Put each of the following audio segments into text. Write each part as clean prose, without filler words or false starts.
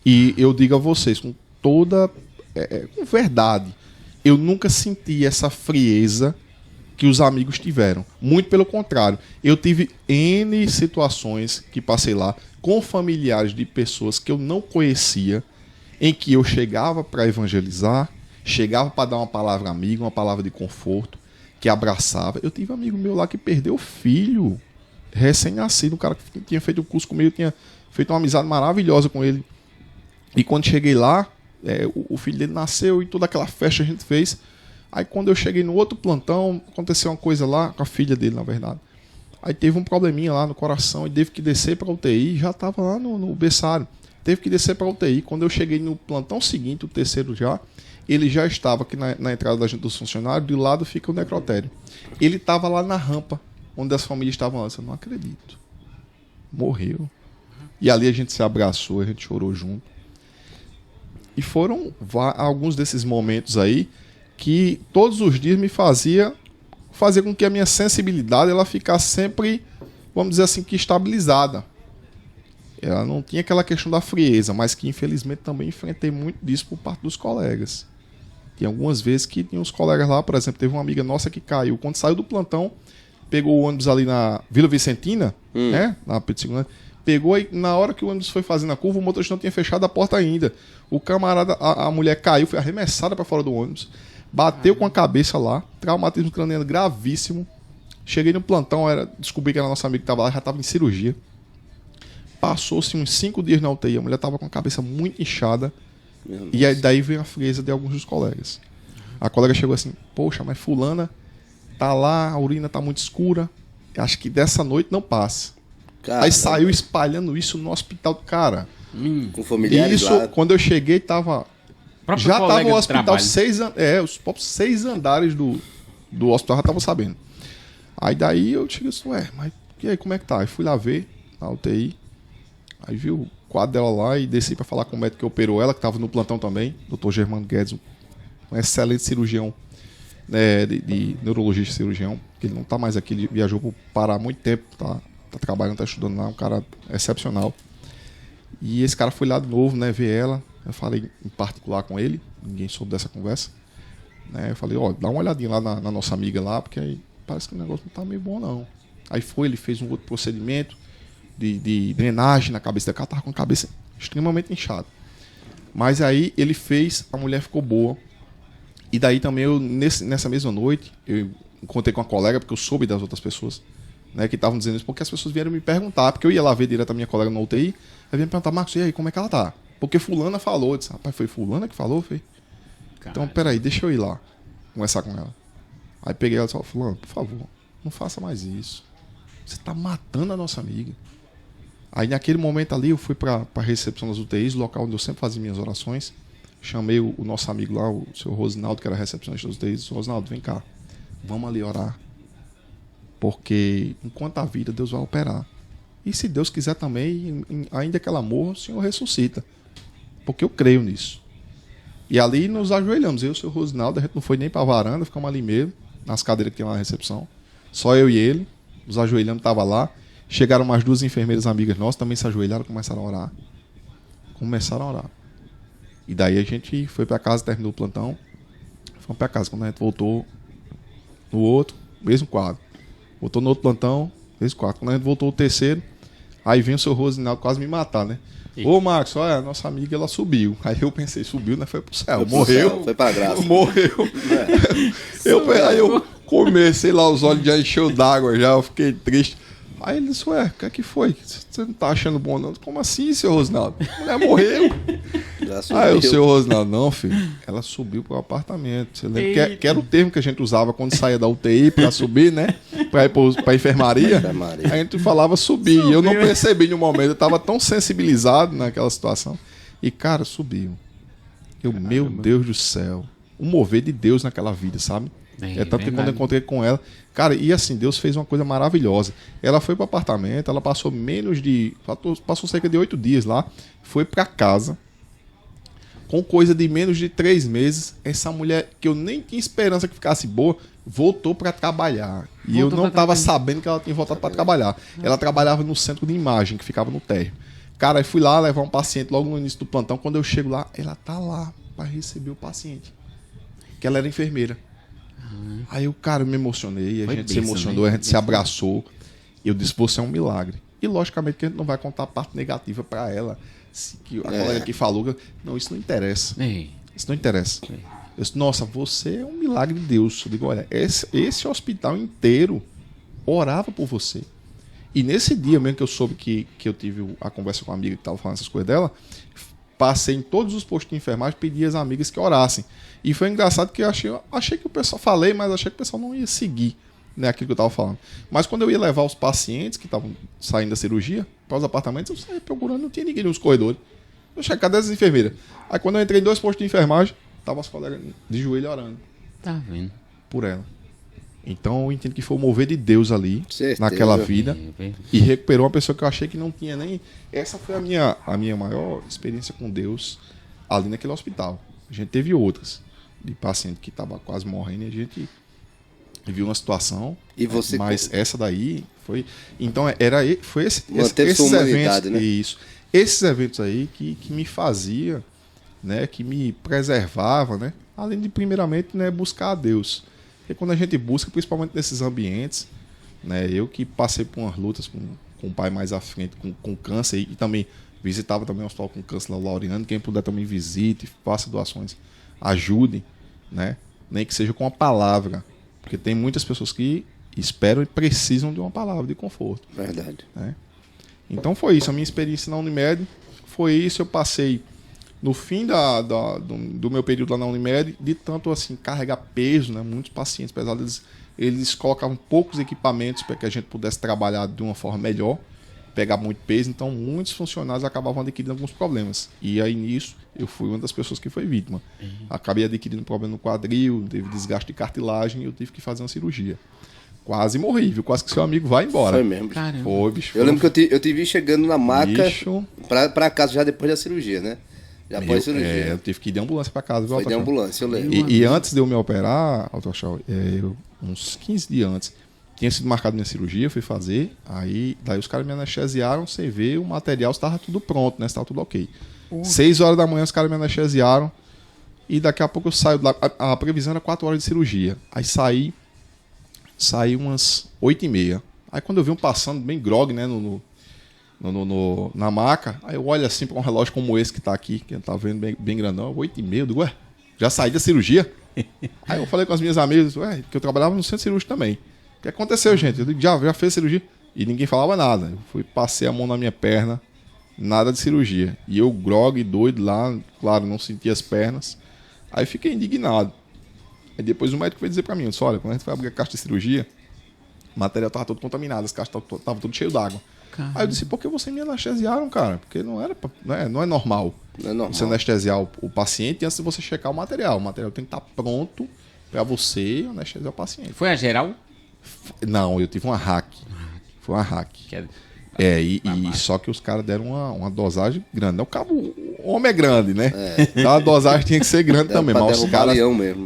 E eu digo a vocês, com toda com verdade, eu nunca senti essa frieza que os amigos tiveram. Muito pelo contrário. Eu tive N situações que passei lá com familiares de pessoas que eu não conhecia, em que eu chegava para evangelizar, chegava para dar uma palavra amiga, uma palavra de conforto, que abraçava. Eu tive um amigo meu lá que perdeu o filho, recém-nascido, um cara que tinha feito o curso comigo, tinha feito uma amizade maravilhosa com ele. E quando cheguei lá, o filho dele nasceu e toda aquela festa a gente fez. Aí quando eu cheguei no outro plantão, aconteceu uma coisa lá, com a filha dele, na verdade. Aí teve um probleminha lá no coração e teve que descer para UTI, já estava lá no berçário. Teve que descer para UTI. Quando eu cheguei no plantão seguinte, o terceiro já, ele já estava aqui na entrada da gente dos funcionários, do lado fica o necrotério. Ele estava lá na rampa, onde as famílias estavam antes. Eu não acredito. Morreu. E ali a gente se abraçou, a gente chorou junto. E foram alguns desses momentos aí que todos os dias me fazia com que a minha sensibilidade ela ficasse sempre, vamos dizer assim, que estabilizada. Ela não tinha aquela questão da frieza, mas que infelizmente também enfrentei muito disso por parte dos colegas. Tem algumas vezes que tinha uns colegas lá, por exemplo, teve uma amiga nossa que caiu. Quando saiu do plantão, pegou o ônibus ali na Vila Vicentina, né? Na Pedro II, pegou e na hora que o ônibus foi fazendo a curva, o motorista não tinha fechado a porta ainda. O camarada, a mulher caiu, foi arremessada para fora do ônibus, bateu com a cabeça lá, traumatismo craniano gravíssimo. Cheguei no plantão, descobri que era nossa amiga que estava lá, já estava em cirurgia. Passou-se uns 5 dias na UTI, a mulher estava com a cabeça muito inchada. E aí, daí veio a frieza de alguns dos colegas. A colega chegou assim, poxa, mas fulana tá lá, a urina tá muito escura, acho que dessa noite não passa. Caramba. Aí saiu espalhando isso no hospital do cara. Com familiares isso, lá. quando eu cheguei, já tava o hospital, os próprios 6 andares do hospital já estavam sabendo. Aí daí eu cheguei assim, mas e aí, como é que tá? Aí fui lá ver, na UTI. Aí vi o quadro dela lá e desci para falar com o médico que operou ela, que estava no plantão também, Dr. Germano Guedes, um excelente cirurgião, de neurologista cirurgião, que ele não está mais aqui, ele viajou para o Pará há muito tempo, tá trabalhando, está estudando lá, um cara excepcional. E esse cara foi lá de novo, né, ver ela, eu falei em particular com ele, ninguém soube dessa conversa, né, eu falei, dá uma olhadinha lá na nossa amiga lá, porque aí parece que o negócio não tá meio bom não. Aí ele fez um outro procedimento, de drenagem na cabeça dela, ela tava com a cabeça extremamente inchada. Mas aí ele fez, a mulher ficou boa. E daí também nessa mesma noite, eu encontrei com uma colega, porque eu soube das outras pessoas, né, que estavam dizendo isso, porque as pessoas vieram me perguntar, porque eu ia lá ver direto a minha colega na UTI, aí vieram me perguntar, Marcos, e aí, como é que ela tá? Porque fulana falou, eu disse, rapaz, foi fulana que falou, foi? Então, peraí, deixa eu ir lá, conversar com ela. Aí peguei ela e disse, fulano, por favor, não faça mais isso. Você tá matando a nossa amiga. Aí naquele momento ali eu fui para a recepção das UTIs, local onde eu sempre fazia minhas orações. Chamei o nosso amigo lá, o seu Rosinaldo, que era recepcionista das UTIs. Rosinaldo, vem cá, vamos ali orar. Porque enquanto a vida, Deus vai operar. E se Deus quiser também, ainda que ela morra, o Senhor ressuscita. Porque eu creio nisso. E ali nos ajoelhamos. Eu e o seu Rosinaldo, a gente não foi nem para a varanda, ficamos ali mesmo, nas cadeiras que tem lá na recepção. Só eu e ele, nos ajoelhamos, estava lá. Chegaram umas 2 enfermeiras amigas nossas, também se ajoelharam e começaram a orar. E daí a gente foi para casa, terminou o plantão. Fomos para casa. Quando a gente voltou no outro, mesmo quadro. Voltou no outro plantão, mesmo quadro. Quando a gente voltou o terceiro, aí vem o seu Rosinaldo quase me matar, né? Ô Marcos, olha, a nossa amiga ela subiu. Aí eu pensei, subiu, né? Foi pro céu. Morreu. Foi pra graça. Morreu. Aí eu comecei lá, os olhos já encheu d'água já, eu fiquei triste. Aí ele disse, o que foi? Você não tá achando bom não? Como assim, seu Rosinaldo? A mulher morreu. Aí o seu Rosinaldo, não, filho, ela subiu pro apartamento. Você lembra que era o termo que a gente usava quando saía da UTI pra subir, né? Pra ir pra enfermaria. A gente falava subir. E eu não percebi no momento, eu tava tão sensibilizado naquela situação. E, cara, subiu. Meu Deus do céu. O mover de Deus naquela vida, sabe? Tanto que quando eu encontrei com ela, cara, e assim, Deus fez uma coisa maravilhosa. Ela foi pro apartamento, ela passou passou cerca de 8 dias lá, foi pra casa, com coisa de menos de 3 meses, essa mulher, que eu nem tinha esperança que ficasse boa, voltou pra trabalhar. E eu não tava sabendo que ela tinha voltado pra trabalhar. Ela trabalhava no centro de imagem, que ficava no térreo. Cara, aí fui lá levar um paciente logo no início do plantão. Quando eu chego lá, ela tá lá pra receber o paciente. Que ela era enfermeira. Aí eu, cara, eu me emocionei, a gente se emocionou, a gente se abraçou. Eu disse, você é um milagre. E logicamente que a gente não vai contar a parte negativa pra ela. Que a colega que falou, não, isso não interessa. Isso não interessa. Eu disse, nossa, você é um milagre de Deus. Eu digo, olha, esse hospital inteiro orava por você. E nesse dia mesmo que eu soube que eu tive a conversa com a amiga que estava falando essas coisas dela, passei em todos os postos de enfermagem, pedi às amigas que orassem. E foi engraçado que eu achei que o pessoal falei, mas achei que o pessoal não ia seguir, né, aquilo que eu estava falando. Mas quando eu ia levar os pacientes que estavam saindo da cirurgia para os apartamentos, eu saía procurando, não tinha ninguém nos corredores. Eu cheguei, cadê as enfermeiras? Aí quando eu entrei em 2 postos de enfermagem, estavam as colegas de joelho orando. Tá vendo? Por ela. Então eu entendo que foi o mover de Deus ali, Certeza. naquela vida, e recuperou uma pessoa que eu achei que não tinha nem... Essa foi a minha maior experiência com Deus ali naquele hospital. A gente teve outras, de paciente que estava quase morrendo, e a gente viu uma situação, e você mas essa daí foi... Então foi esses eventos, né? Isso, esses eventos aí que me fazia, né, que me preservava, né, além de primeiramente, né, buscar a Deus. Porque quando a gente busca, principalmente nesses ambientes, né, eu que passei por umas lutas com o pai mais à frente, com câncer, e também visitava também o hospital com câncer lá, Laureano, quem puder também visite, faça doações, ajude, né, nem que seja com a palavra, porque tem muitas pessoas que esperam e precisam de uma palavra de conforto. Verdade. Né? Então foi isso, a minha experiência na Unimed foi isso, eu passei no fim do meu período lá na Unimed, de tanto assim, carregar peso, né? Muitos pacientes pesados, eles colocavam poucos equipamentos para que a gente pudesse trabalhar de uma forma melhor, pegar muito peso, então muitos funcionários acabavam adquirindo alguns problemas. E aí nisso, eu fui uma das pessoas que foi vítima. Acabei adquirindo problema no quadril, teve desgaste de cartilagem e eu tive que fazer uma cirurgia. Quase morri, viu? Quase que seu amigo vai embora. Foi mesmo. Caramba. Foi, bicho. Eu lembro que eu te vi chegando na maca pra casa já depois da cirurgia, né? Já após a cirurgia. Eu tive que ir de ambulância pra casa. Foi de ambulância, eu lembro. E antes de eu me operar, uns 15 dias antes, tinha sido marcado minha cirurgia, fui fazer, daí os caras me anestesiaram, sem ver, o material estava tudo pronto, né? Estava tudo ok. 6 horas da manhã os caras me anestesiaram e daqui a pouco eu saio de lá. A previsão era 4 horas de cirurgia. Aí saí umas 8h30. Aí quando eu vi um passando bem grog, né, na maca, aí eu olho assim para um relógio como esse que tá aqui, que tá vendo bem grandão, 8h30, eu digo, já saí da cirurgia? Aí eu falei com as minhas amigas, que eu trabalhava no centro cirúrgico também. O que aconteceu, gente? Eu digo, já fez cirurgia? E ninguém falava nada. Eu passei a mão na minha perna, nada de cirurgia. E eu grog, doido lá, claro, não sentia as pernas. Aí fiquei indignado. Aí depois o médico veio dizer pra mim, disse, olha, quando a gente vai abrir a caixa de cirurgia, o material tava todo contaminado, as caixas estavam tudo cheio d'água. Aí eu disse, por que vocês me anestesiaram, cara? Porque não é normal. Não é normal. Você anestesiar o paciente antes de você checar o material. O material tem que estar pronto pra você anestesiar o paciente. Foi a geral? Não, eu tive uma hack. Foi uma hack. Só que os caras deram uma dosagem grande. O homem é grande, né? Então a dosagem tinha que ser grande também. Mas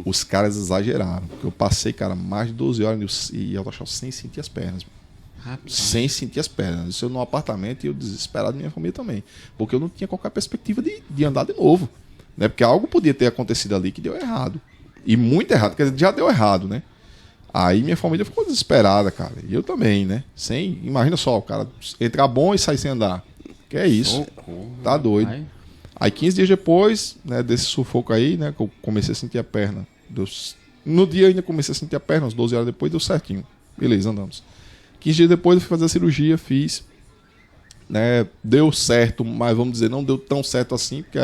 os caras exageraram. Porque eu passei, cara, mais de 12 horas e eu achava sem sentir as pernas. Sem sentir as pernas. Isso eu no apartamento e eu desesperado, minha família também. Porque eu não tinha qualquer perspectiva de andar de novo. Né? Porque algo podia ter acontecido ali que deu errado. E muito errado, quer dizer, já deu errado, né? Aí minha família ficou desesperada, cara. E eu também, né? Imagina só, o cara entrar bom e sair sem andar. Que é isso? Tá doido. Aí 15 dias depois, né, desse sufoco aí, né, que eu comecei a sentir a perna. No dia ainda comecei a sentir a perna, uns 12 horas depois deu certinho. Beleza, andamos. 15 dias depois eu fui fazer a cirurgia, fiz. Né, deu certo, mas vamos dizer, não deu tão certo assim, porque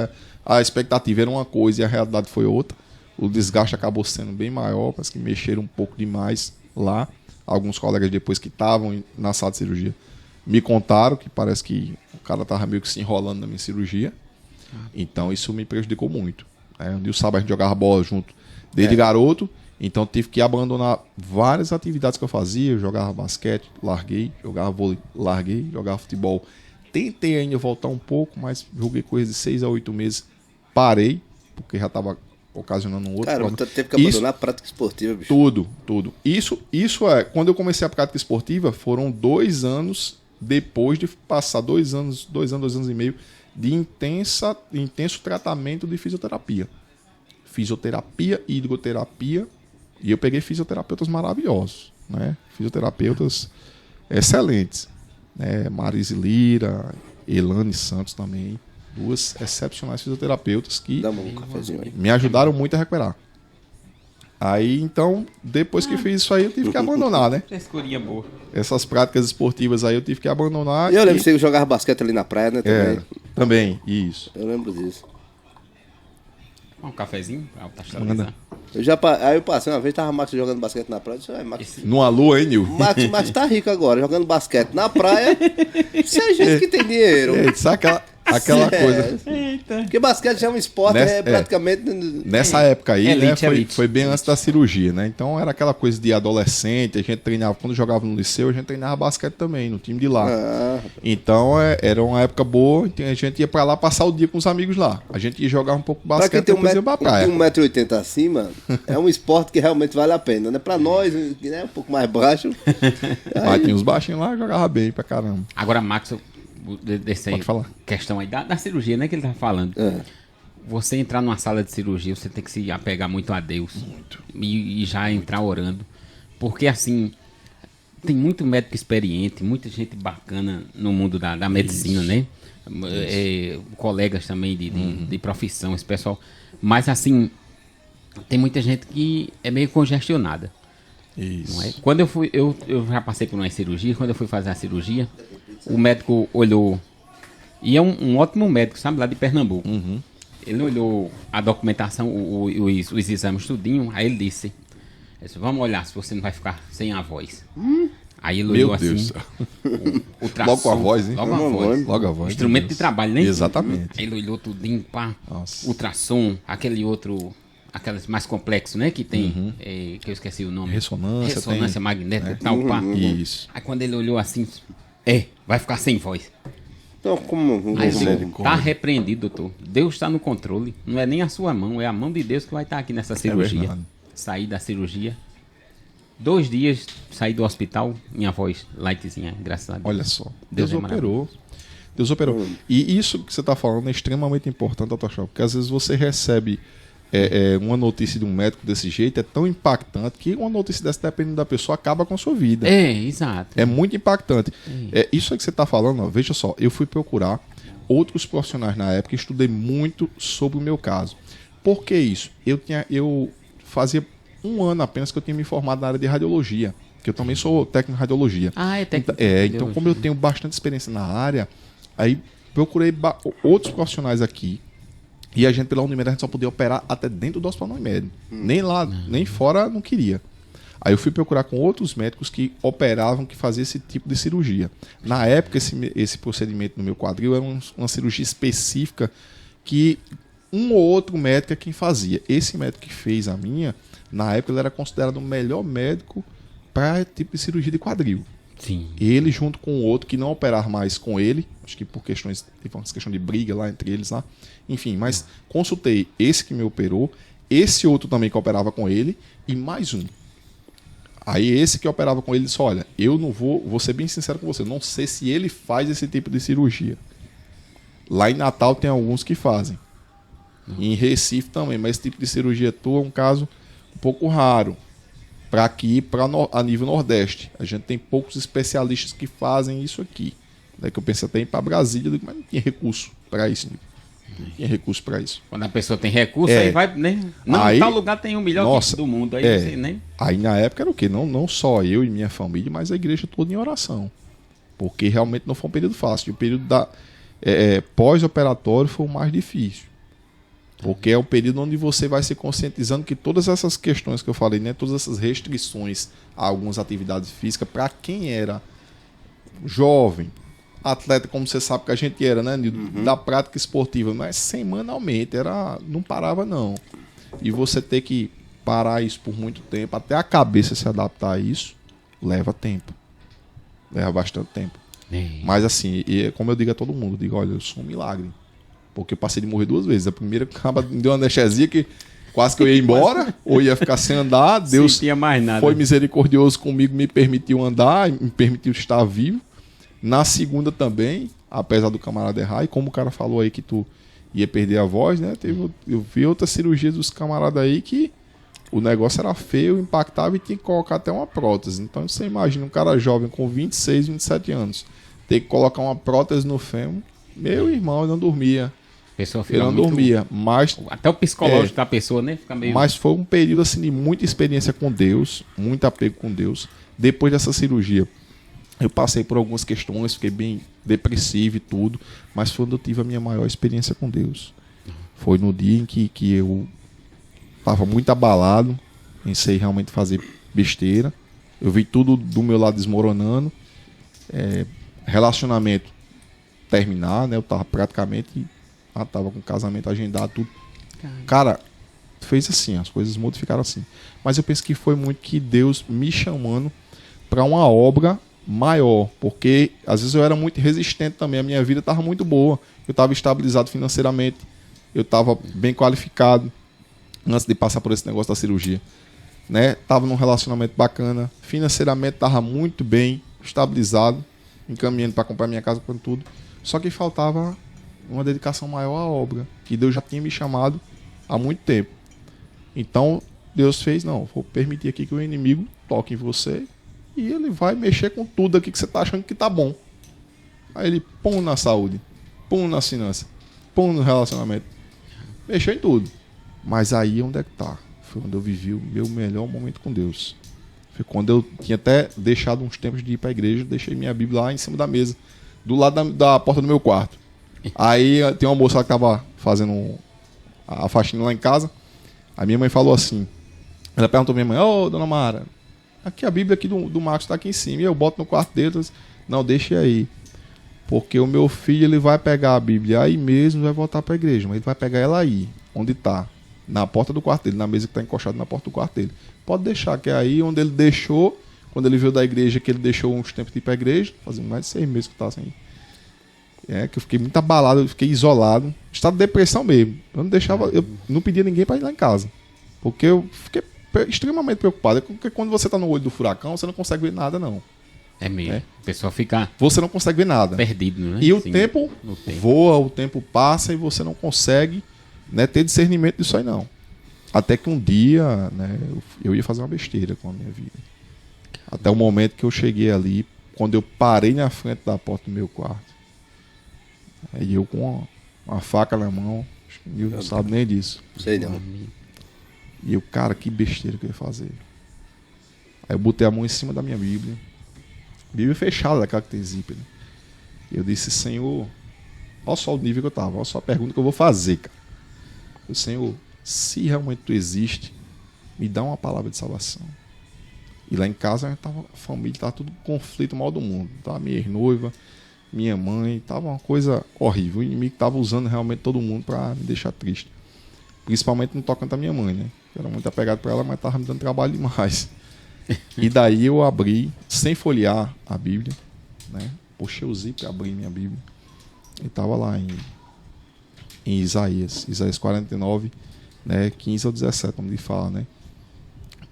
a expectativa era uma coisa e a realidade foi outra. O desgaste acabou sendo bem maior, parece que mexeram um pouco demais lá. Alguns colegas depois que estavam na sala de cirurgia me contaram que parece que o cara estava meio que se enrolando na minha cirurgia. Então isso me prejudicou muito. E o sábado a gente jogava bola junto desde garoto, então tive que abandonar várias atividades que eu fazia. Eu jogava basquete, larguei, jogava vôlei, larguei, jogava futebol. Tentei ainda voltar um pouco, mas joguei coisa de 6 a 8 meses, parei, porque já estava ocasionando um outro problema. Cara, teve que abandonar a prática esportiva, bicho. Tudo. Isso quando eu comecei a prática esportiva, foram 2 anos depois de passar 2 anos e meio de intenso tratamento de fisioterapia. Fisioterapia e hidroterapia. E eu peguei fisioterapeutas maravilhosos, né? Fisioterapeutas excelentes. Né? Marise Lira, Elane Santos também. 2 excepcionais fisioterapeutas que me ajudaram muito a recuperar. Aí, então, depois que fiz isso aí, eu tive que abandonar, né? Escurinha boa. Essas práticas esportivas aí eu tive que abandonar. E eu lembro que você jogava basquete ali na praia, né? Também, isso. Eu lembro disso. Um cafezinho pra Manda. Aí eu passei uma vez, tava Max jogando basquete na praia. Eu disse, Max, numa lua, hein, Nil? Max tá rico agora, jogando basquete na praia. Isso é gente que tem dinheiro. Sabe aquela coisa. Eita. Porque basquete já é um esporte, praticamente. Nessa época aí, elite, né? elite. Foi bem antes da cirurgia, né? Então era aquela coisa de adolescente, a gente treinava, quando jogava no liceu, a gente treinava basquete também, no time de lá. Então era uma época boa, então a gente ia pra lá passar o dia com os amigos lá. A gente ia jogar um pouco basquete e depois ia pra praia. Pra quem tem 1,80 m acima, é um esporte que realmente vale a pena, né? Pra nós, que é um pouco mais baixo. Mas tinha uns baixinhos lá, jogava bem pra caramba. Agora, Max, dessa Pode falar. questão aí da cirurgia, né, que ele tá falando. Você entrar numa sala de cirurgia, você tem que se apegar muito a Deus. Muito. E já entrar orando. Porque, assim, tem muito médico experiente, muita gente bacana no mundo da medicina, né? Colegas também de profissão, esse pessoal. Mas, assim, tem muita gente que é meio congestionada. Isso. Não é? Quando eu já passei por uma cirurgia, quando eu fui fazer a cirurgia, o médico olhou, e é um ótimo médico, sabe, lá de Pernambuco. Ele olhou a documentação, os exames tudinho, aí ele disse, vamos olhar se você não vai ficar sem a voz. Aí ele olhou assim, o ultrassom. Logo com a voz, hein? Logo a voz. Instrumento de trabalho, né? Exatamente. Aí ele olhou tudinho, pá, ultrassom, aquele outro... Aquelas mais complexos, né? Que tem, que eu esqueci o nome. Ressonância magnética e tal, pá. Isso. Aí quando ele olhou assim, vai ficar sem voz. Então, como Aí eu digo, tá repreendido, doutor. Deus está no controle. Não é nem a sua mão, é a mão de Deus que vai estar aqui nessa cirurgia. Saí da cirurgia. 2 dias, saí do hospital, minha voz lightzinha, graças a Deus. Olha só. Deus operou. Deus operou. E isso que você está falando é extremamente importante, Dr. Shaw, porque às vezes você recebe uma notícia de um médico desse jeito, é tão impactante que uma notícia dessa, dependendo da pessoa, acaba com a sua vida. Exato. É muito impactante. Isso aí que você está falando, ó, veja só, eu fui procurar outros profissionais na época e estudei muito sobre o meu caso. Por que isso? Eu fazia 1 ano apenas que eu tinha me formado na área de radiologia, que eu também sou técnico de radiologia. Técnico. Então, como eu tenho bastante experiência na área, aí procurei outros profissionais aqui. E a gente, pela Unimed, a gente só podia operar até dentro do hospital Unimed. Nem lá, nem fora, não queria. Aí eu fui procurar com outros médicos que operavam, que faziam esse tipo de cirurgia. Na época, esse procedimento no meu quadril era uma cirurgia específica que um ou outro médico é quem fazia. Esse médico que fez a minha, na época, ele era considerado o melhor médico para tipo de cirurgia de quadril. Sim. Ele, junto com o outro que não operar mais com ele, acho que por questões de briga lá entre eles lá, enfim, mas consultei esse que me operou, esse outro também que operava com ele e mais um. Aí esse que operava com ele disse, olha, eu não vou ser bem sincero com você, não sei se ele faz esse tipo de cirurgia. Lá em Natal tem alguns que fazem. E em Recife também, mas esse tipo de cirurgia tua é um caso um pouco raro. Para aqui, a nível Nordeste. A gente tem poucos especialistas que fazem isso aqui. Daí que eu pensei até em ir para Brasília, mas não tinha recurso para isso. Não tinha recurso para isso. Quando a pessoa tem recurso, aí vai, né? Não, em tal lugar tem o melhor do mundo. Aí você, né? Aí na época era o quê? Não só eu e minha família, mas a igreja toda em oração. Porque realmente não foi um período fácil. O período pós-operatório foi o mais difícil. Porque é um período onde você vai se conscientizando que todas essas questões que eu falei, né, todas essas restrições a algumas atividades físicas, para quem era jovem, atleta, como você sabe que a gente era, né, da prática esportiva, mas semanalmente, não parava não. E você ter que parar isso por muito tempo, até a cabeça se adaptar a isso, leva tempo. Leva bastante tempo. Mas assim, como eu digo a todo mundo, eu digo, olha, eu sou um milagre. Porque eu passei de morrer 2 vezes. A primeira me deu uma anestesia que quase que eu ia embora, ou ia ficar sem andar. Deus mais nada. Foi misericordioso comigo, me permitiu andar, me permitiu estar vivo. Na segunda também, apesar do camarada errar, e como o cara falou aí que tu ia perder a voz, né? Eu vi outras cirurgias dos camaradas aí que o negócio era feio, impactava e tinha que colocar até uma prótese. Então você imagina um cara jovem com 26, 27 anos, ter que colocar uma prótese no fêmur. Meu irmão, eu não dormia. Pessoa fica Eu não muito... dormia, mas... Até o psicológico da pessoa, né? Fica meio... Mas foi um período assim de muita experiência com Deus, muito apego com Deus. Depois dessa cirurgia, eu passei por algumas questões, fiquei bem depressivo e tudo, mas foi onde eu tive a minha maior experiência com Deus. Foi no dia em que eu estava muito abalado, pensei realmente fazer besteira. Eu vi tudo do meu lado desmoronando. Relacionamento terminar, né? Eu estava praticamente... tava com o casamento agendado, tudo. Cara, fez assim, as coisas modificaram assim. Mas eu penso que foi muito que Deus me chamando para uma obra maior, porque às vezes eu era muito resistente também, a minha vida estava muito boa, eu estava estabilizado financeiramente, eu estava bem qualificado antes de passar por esse negócio da cirurgia, né? Tava num relacionamento bacana, financeiramente estava muito bem estabilizado, encaminhando para comprar minha casa com tudo, só que faltava uma dedicação maior à obra, que Deus já tinha me chamado há muito tempo. Então, Deus fez, não, vou permitir aqui que o inimigo toque em você e ele vai mexer com tudo aqui que você tá achando que tá bom. Aí ele pum na saúde, pum nas finanças, pum no relacionamento. Mexeu em tudo. Mas aí onde é que tá? Foi onde eu vivi o meu melhor momento com Deus. Foi quando eu tinha até deixado uns tempos de ir pra igreja, deixei minha Bíblia lá em cima da mesa, do lado da porta do meu quarto. Aí tem uma moça lá que tava fazendo a faxina lá em casa. A minha mãe falou assim, ela perguntou à minha mãe, ô dona Mara, aqui a Bíblia aqui do Marcos tá aqui em cima. E eu boto no quarto dele, eu disse, não, deixa aí. Porque o meu filho, ele vai pegar a Bíblia aí mesmo e vai voltar pra igreja. Mas ele vai pegar ela aí, onde tá. Na porta do quarto dele, na mesa que tá encostada na porta do quarto dele. Pode deixar, que é aí onde ele deixou, quando ele veio da igreja, que ele deixou uns tempos de ir pra igreja, fazendo mais de 6 meses que tá assim. Que eu fiquei muito abalado, eu fiquei isolado. Estado de depressão mesmo. Eu não pedia ninguém para ir lá em casa. Porque eu fiquei extremamente preocupado. Porque quando você tá no olho do furacão, você não consegue ver nada, não. É mesmo. O pessoal fica... Você não consegue ver nada. Perdido, né? E o tempo voa, o tempo passa e você não consegue, né, ter discernimento disso aí, não. Até que um dia, né, eu ia fazer uma besteira com a minha vida. Até o momento que eu cheguei ali, quando eu parei na frente da porta do meu quarto. Aí eu com uma faca na mão, eu não sabe nem disso. Sei não. E eu, cara, que besteira que eu ia fazer. Aí eu botei a mão em cima da minha Bíblia. Bíblia fechada, daquela que tem zíper. Né? E eu disse, Senhor, olha só o nível que eu tava, olha só a pergunta que eu vou fazer, cara. Eu, Senhor, se realmente tu existe, me dá uma palavra de salvação. E lá em casa, a família tava tudo conflito mal do mundo. Tava minha ex-noiva, minha mãe, tava uma coisa horrível. O inimigo tava usando realmente todo mundo pra me deixar triste. Principalmente no tocante à minha mãe, né? Eu era muito apegado pra ela, mas tava me dando trabalho demais. E daí eu abri, sem folhear a Bíblia, né? Puxei o zíper, abri minha Bíblia. E tava lá em Isaías 49, né? 15 ou 17, como ele fala, né?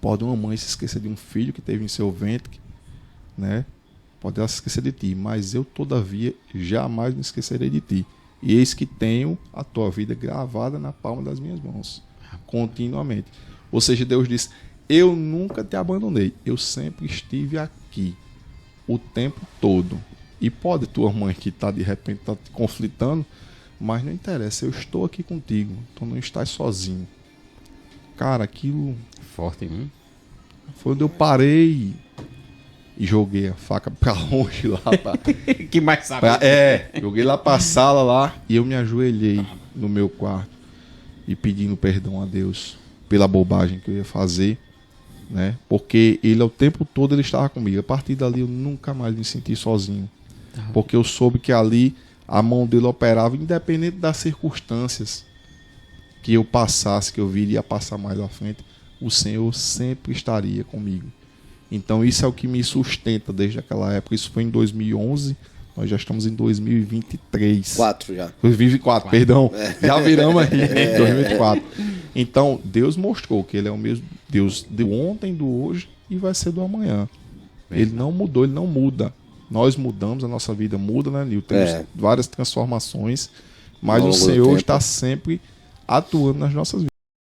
Pode uma mãe se esquecer de um filho que teve em seu ventre, né? Pode ela se esquecer de ti, mas eu, todavia, jamais me esquecerei de ti. E eis que tenho a tua vida gravada na palma das minhas mãos, continuamente. Ou seja, Deus disse, eu nunca te abandonei, eu sempre estive aqui, o tempo todo. E pode tua mãe que está de repente tá te conflitando, mas não interessa, eu estou aqui contigo, então não estás sozinho. Cara, aquilo... Forte, hein? Foi onde eu parei e joguei a faca pra longe lá. Que mais sabe? Joguei lá pra sala lá e eu me ajoelhei no meu quarto e pedindo perdão a Deus pela bobagem que eu ia fazer, né? Porque ele, o tempo todo, ele estava comigo. A partir dali eu nunca mais me senti sozinho. Porque eu soube que ali a mão dele operava independente das circunstâncias que eu passasse, que eu viria a passar mais à frente. O Senhor sempre estaria comigo. Então isso é o que me sustenta desde aquela época. Isso foi em 2011, nós já estamos em 2023. 2024, perdão. Já viramos aí, 2024. Então Deus mostrou que Ele é o mesmo Deus do ontem, do hoje e vai ser do amanhã. Ele não mudou, Ele não muda. nós mudamos, a nossa vida muda, né, Nil? Temos várias transformações, mas o Senhor está sempre atuando nas nossas vidas.